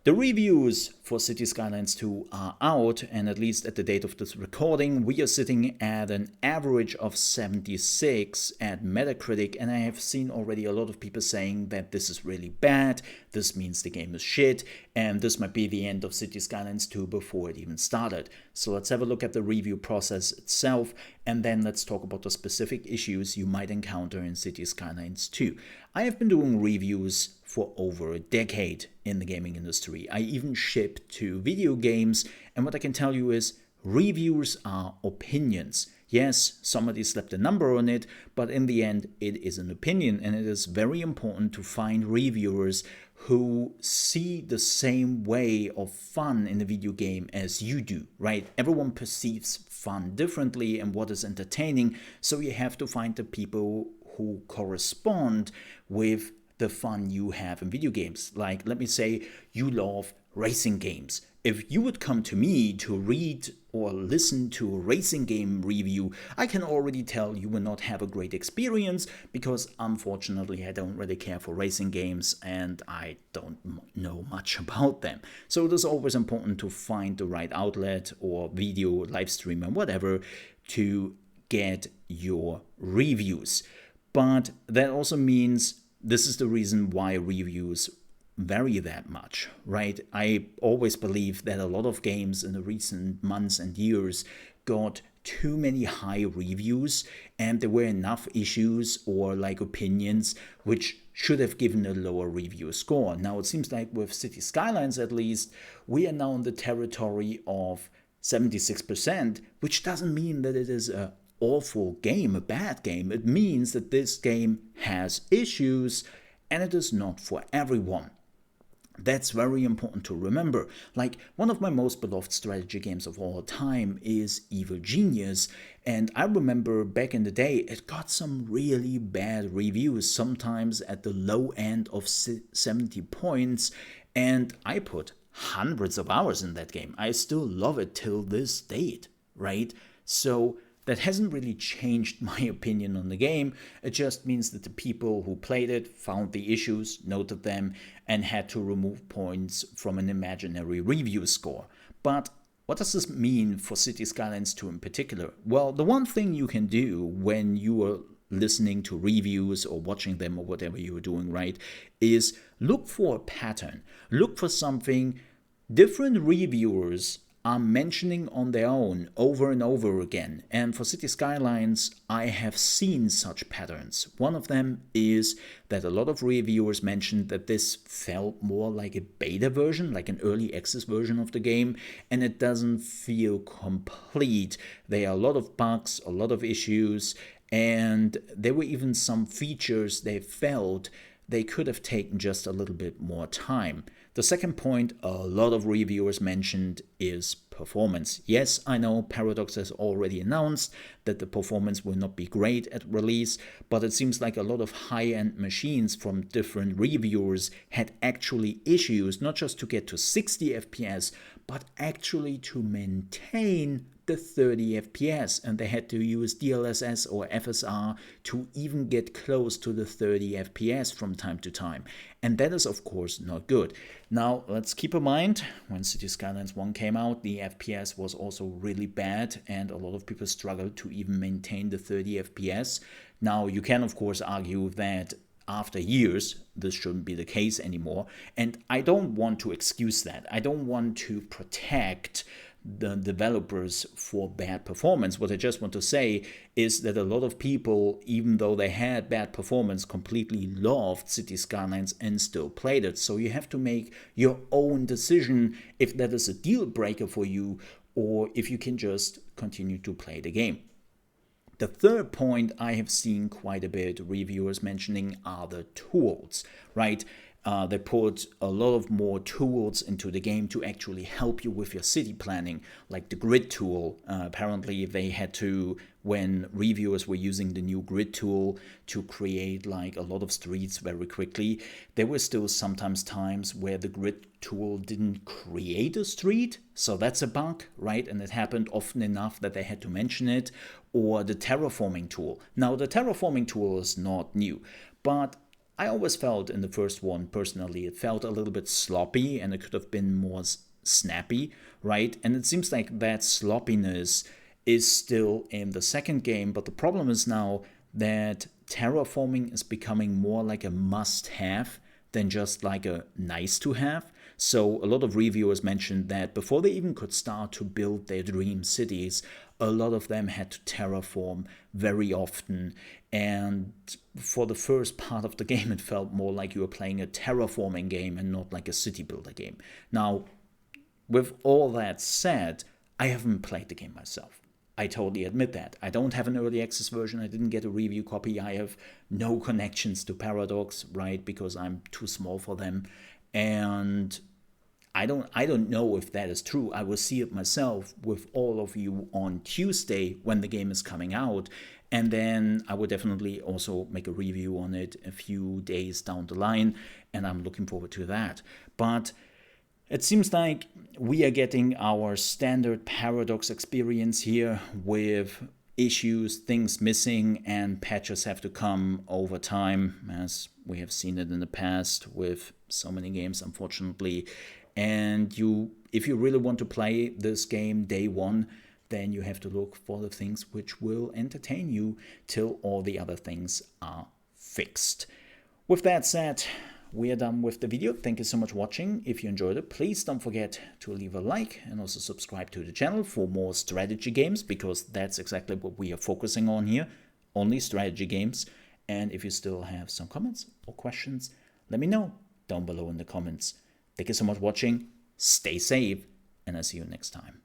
The reviews for Cities Skylines 2 are out, and at least at the date of this recording, we are sitting at an average of 76 at Metacritic, and I have seen already a lot of people saying that this is really bad, this means the game is shit, and this might be the end of Cities Skylines 2 before it even started. So let's have a look at the review process itself, and then let's talk about the specific issues you might encounter in Cities Skylines 2. I have been doing reviews for over a decade in the gaming industry. I even ship to video games, and what I can tell you is reviews are opinions. Yes, somebody slapped a number on it, but in the end it is an opinion, and it is very important to find reviewers who see the same way of fun in a video game as you do, right? Everyone perceives fun differently and what is entertaining, so you have to find the people who correspond with the fun you have in video games. Like, let me say you love racing games. If you would come to me to read or listen to a racing game review, I can already tell you will not have a great experience, because unfortunately I don't really care for racing games and I don't know much about them. So it is always important to find the right outlet or video, live stream and whatever to get your reviews. But that also means this is the reason why reviews vary that much, right? I always believe that a lot of games in the recent months and years got too many high reviews, and there were enough issues or like opinions which should have given a lower review score. Now it seems like with Cities Skylines at least, we are now in the territory of 76%, which doesn't mean that it is a awful game, a bad game. It means that this game has issues and it is not for everyone. That's very important to remember. Like, one of my most beloved strategy games of all time is Evil Genius, and I remember back in the day it got some really bad reviews, sometimes at the low end of 70 points, and I put hundreds of hours in that game. I still love it till this date, right? So that hasn't really changed my opinion on the game. It just means that the people who played it found the issues, noted them, and had to remove points from an imaginary review score. But what does this mean for Cities Skylines 2 in particular? Well, the one thing you can do when you are listening to reviews or watching them or whatever you're doing, right, is look for a pattern. Look for something different reviewers are mentioning on their own over and over again. And for Cities Skylines, I have seen such patterns. One of them is that a lot of reviewers mentioned that this felt more like a beta version, like an early access version of the game, and it doesn't feel complete. There are a lot of bugs, a lot of issues, and there were even some features they felt they could have taken just a little bit more time. The second point a lot of reviewers mentioned is performance. Yes, I know Paradox has already announced that the performance will not be great at release, but it seems like a lot of high-end machines from different reviewers had actually issues, not just to get to 60 FPS, but actually to maintain the 30 FPS, and they had to use DLSS or FSR to even get close to the 30 FPS from time to time. And that is of course not good. Now let's keep in mind, when Cities Skylines 1 came out, the FPS was also really bad and a lot of people struggled to even maintain the 30 FPS. Now you can of course argue that after years, this shouldn't be the case anymore. And I don't want to excuse that. I don't want to protect the developers for bad performance. What I just want to say is that a lot of people, even though they had bad performance, completely loved Cities Skylines and still played it. So you have to make your own decision if that is a deal breaker for you or if you can just continue to play the game. The third point I have seen quite a bit reviewers mentioning are the tools, right? They put a lot of more tools into the game to actually help you with your city planning, like the grid tool. Apparently they had to, when reviewers were using the new grid tool to create like a lot of streets very quickly, there were still sometimes times where the grid tool didn't create a street. So that's a bug, right? And it happened often enough that they had to mention it. Or the terraforming tool. Now the terraforming tool is not new, but I always felt in the first one, personally, it felt a little bit sloppy and it could have been more snappy, right? And it seems like that sloppiness is still in the second game, but the problem is now that terraforming is becoming more like a must-have than just like a nice-to-have. So a lot of reviewers mentioned that before they even could start to build their dream cities, a lot of them had to terraform very often. And for the first part of the game, it felt more like you were playing a terraforming game and not like a city builder game. Now, with all that said, I haven't played the game myself. I totally admit that. I don't have an early access version. I didn't get a review copy. I have no connections to Paradox, right? Because I'm too small for them. And I don't know if that is true. I will see it myself with all of you on Tuesday when the game is coming out. And then I will definitely also make a review on it a few days down the line. And I'm looking forward to that. But it seems like we are getting our standard Paradox experience here with issues, things missing, and patches have to come over time, as we have seen it in the past with so many games, unfortunately. And if you really want to play this game day one, then you have to look for the things which will entertain you till all the other things are fixed. With that said, we are done with the video. Thank you so much for watching. If you enjoyed it, please don't forget to leave a like and also subscribe to the channel for more strategy games, because that's exactly what we are focusing on here, only strategy games. And if you still have some comments or questions, let me know down below in the comments. Thank you so much for watching, stay safe, and I'll see you next time.